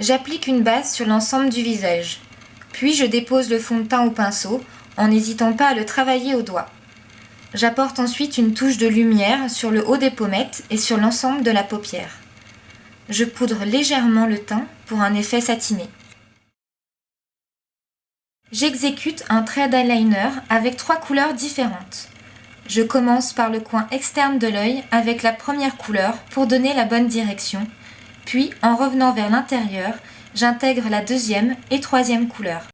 J'applique une base sur l'ensemble du visage. Puis je dépose le fond de teint au pinceau, en n'hésitant pas à le travailler au doigt. J'apporte ensuite une touche de lumière sur le haut des pommettes et sur l'ensemble de la paupière. Je poudre légèrement le teint pour un effet satiné. J'exécute un trait d'eyeliner avec 3 couleurs différentes. Je commence par le coin externe de l'œil avec la première couleur pour donner la bonne direction, puis en revenant vers l'intérieur, j'intègre la deuxième et troisième couleur.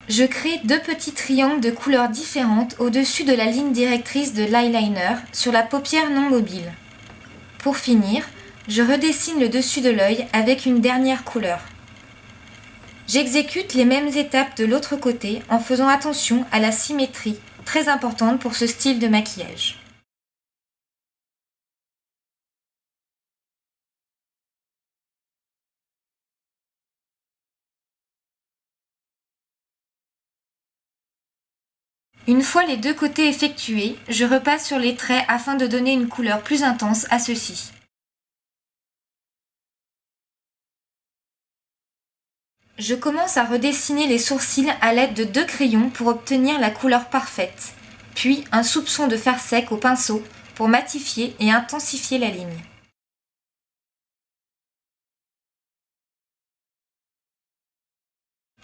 Je crée 2 petits triangles de couleurs différentes au-dessus de la ligne directrice de l'eyeliner sur la paupière non mobile. Pour finir, je redessine le dessus de l'œil avec une dernière couleur. J'exécute les mêmes étapes de l'autre côté en faisant attention à la symétrie, très importante pour ce style de maquillage. Une fois les 2 côtés effectués, je repasse sur les traits afin de donner une couleur plus intense à ceux-ci. Je commence à redessiner les sourcils à l'aide de 2 crayons pour obtenir la couleur parfaite, puis un soupçon de fard sec au pinceau pour matifier et intensifier la ligne.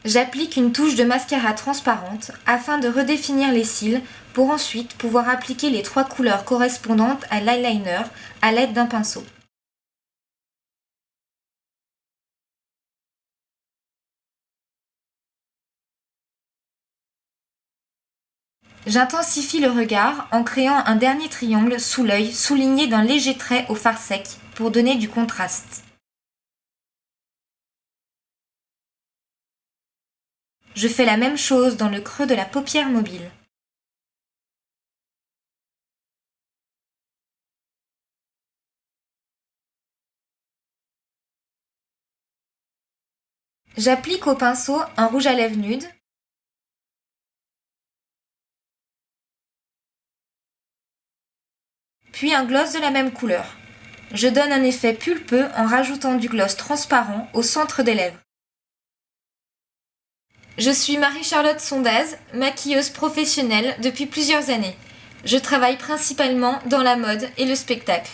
J'applique une touche de mascara transparente afin de redéfinir les cils pour ensuite pouvoir appliquer les 3 couleurs correspondantes à l'eyeliner à l'aide d'un pinceau. J'intensifie le regard en créant un dernier triangle sous l'œil souligné d'un léger trait au fard sec pour donner du contraste. Je fais la même chose dans le creux de la paupière mobile. J'applique au pinceau un rouge à lèvres nude, puis un gloss de la même couleur. Je donne un effet pulpeux en rajoutant du gloss transparent au centre des lèvres. Je suis Marie-Charlotte Sondaz, maquilleuse professionnelle depuis plusieurs années. Je travaille principalement dans la mode et le spectacle.